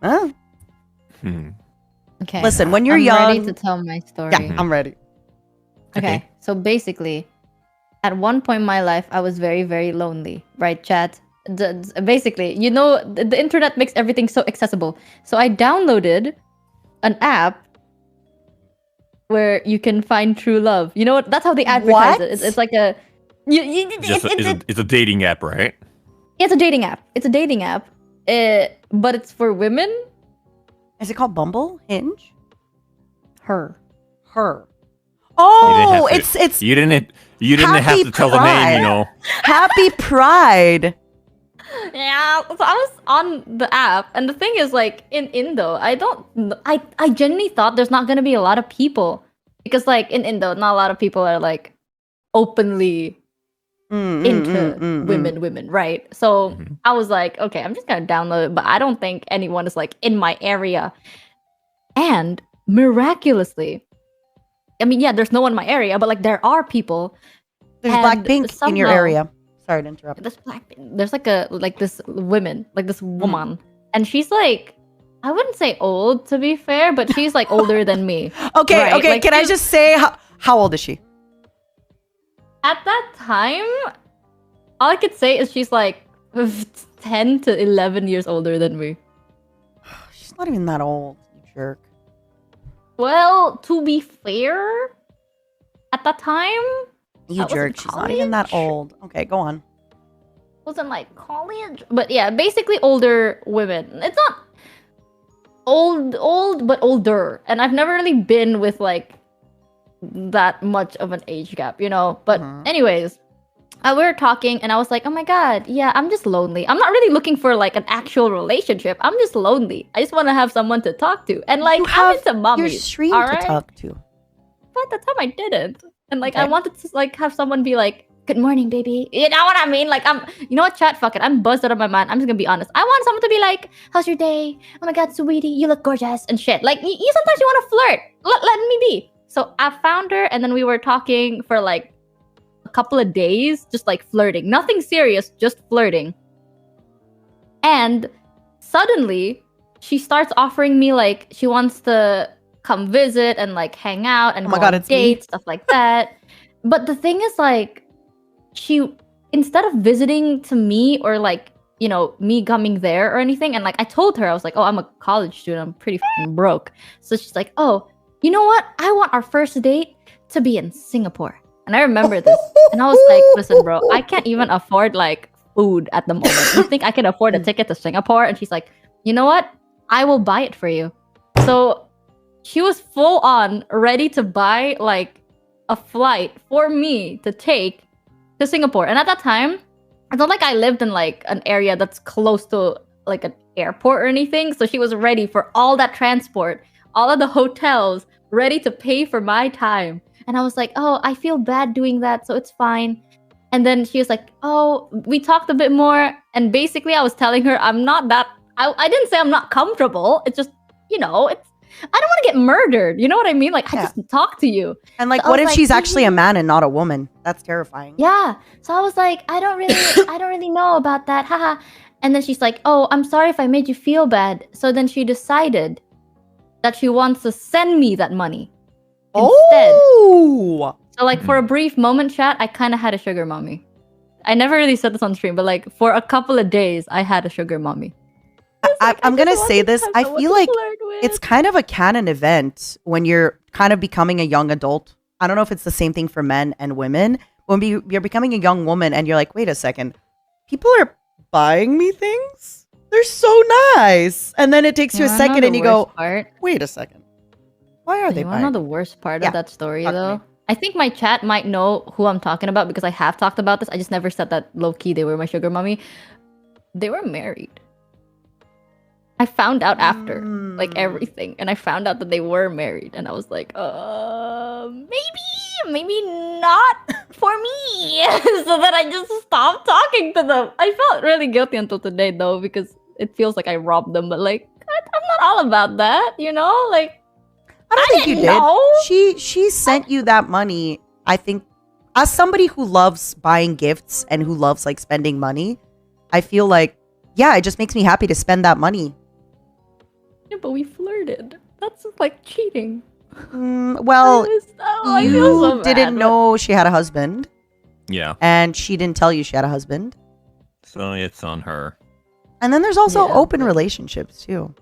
Huh? Okay. Listen, when you're I'm young, ready to tell my story. yeah, I'm ready. Okay. So basically, at one point in my life, I was very, very lonely, right, chat? Basically, the internet makes everything so accessible. So I downloaded an app where you can find true love. You know what? That's how they advertise it. It's like a, It's a dating app, right? it's a dating app. It's a dating app, but it's for women. Is it called Bumble? Hinge? Her. Oh, it's you didn't have to tell the name, Happy Pride. Yeah, so I was on the app, and the thing is, like, in Indo, I genuinely thought there's not gonna be a lot of people, because, like, in Indo, not a lot of people are, like, openly into women, right? So I was like, okay, I'm just gonna download it, but I don't think anyone is, like, in my area. And miraculously, I mean, yeah, there's no one in my area, but, like, there are people. There's Blackpink in your area. Sorry to interrupt. There's this woman, and she's like, I wouldn't say old, to be fair, but she's like older than me. Okay, right? okay. Like, Can I just say how old is she? At that time, all I could say is she's like 10 to 11 years older than me. She's not even that old, you jerk. Well, to be fair, at that time, you jerk. She's not even that old. Okay, go on. Wasn't like college, but yeah, basically older women. It's not old, but older. And I've never really been with like that much of an age gap, But anyways, we were talking, and I was like, oh my god, yeah, I'm just lonely. I'm not really looking for like an actual relationship. I'm just lonely. I just want to have someone to talk to, and like I'm into mommies. Your stream to talk to. But at the time, I didn't. And like, I wanted to like have someone be like, good morning, baby. You know what I mean? Like, you know what, chat? Fuck it. I'm buzzed out of my mind. I'm just gonna be honest. I want someone to be like, how's your day? Oh my god, sweetie, you look gorgeous and shit. Like, you sometimes you want to flirt. Let me be. So I found her, and then we were talking for like a couple of days, just like flirting. Nothing serious, just flirting. And suddenly, she starts offering me like she wants to come visit and like hang out and go on dates, stuff like that. But the thing is, like, she, instead of visiting to me or like, me coming there or anything, and like I told her, I was like, oh, I'm a college student, I'm pretty fucking broke. So she's like, oh, you know what? I want our first date to be in Singapore. And I remember this. And I was like, listen, bro, I can't even afford like food at the moment. You think I can afford a ticket to Singapore? And she's like, you know what? I will buy it for you. So she was full on ready to buy like a flight for me to take to Singapore. And at that time, it's not like I lived in like an area that's close to like an airport or anything. So she was ready for all that transport, all of the hotels, ready to pay for my time. And I was like, oh, I feel bad doing that, so it's fine. And then she was like, oh, we talked a bit more. And basically I was telling her I'm not that, I didn't say I'm not comfortable. It's just, I don't want to get murdered. You know what I mean? Like, I just talk to you. And like, so what if she's actually a man and not a woman? That's terrifying. Yeah. So I was like, I don't really know about that. Haha. And then she's like, oh, I'm sorry if I made you feel bad. So then she decided that she wants to send me that money instead. Oh. So like for a brief moment, chat, I kind of had a sugar mommy. I never really said this on stream, but like for a couple of days, I had a sugar mommy. I'm going to say this. I feel like it's kind of a canon event when you're kind of becoming a young adult. I don't know if it's the same thing for men and women. When you're becoming a young woman and you're like, wait a second, people are buying me things? They're so nice. And then it takes you a second and you go, wait a second. Why are they buying? You want to know the worst part of that story though? I think my chat might know who I'm talking about because I have talked about this. I just never said that low-key they were my sugar mommy. They were married. I found out after, like, everything. And I found out that they were married. And I was like, maybe not for me. So then I just stopped talking to them. I felt really guilty until today, though, because it feels like I robbed them. But, like, I'm not all about that, Like, I don't think you did. She sent you that money, I think, as somebody who loves buying gifts and who loves, like, spending money. I feel like, yeah, it just makes me happy to spend that money. Yeah, but we flirted. That's like cheating. Well, I feel so you didn't bad, know she had a husband, Yeah. and she didn't tell you she had a husband. So it's on her. And then there's also Yeah, open but- relationships too.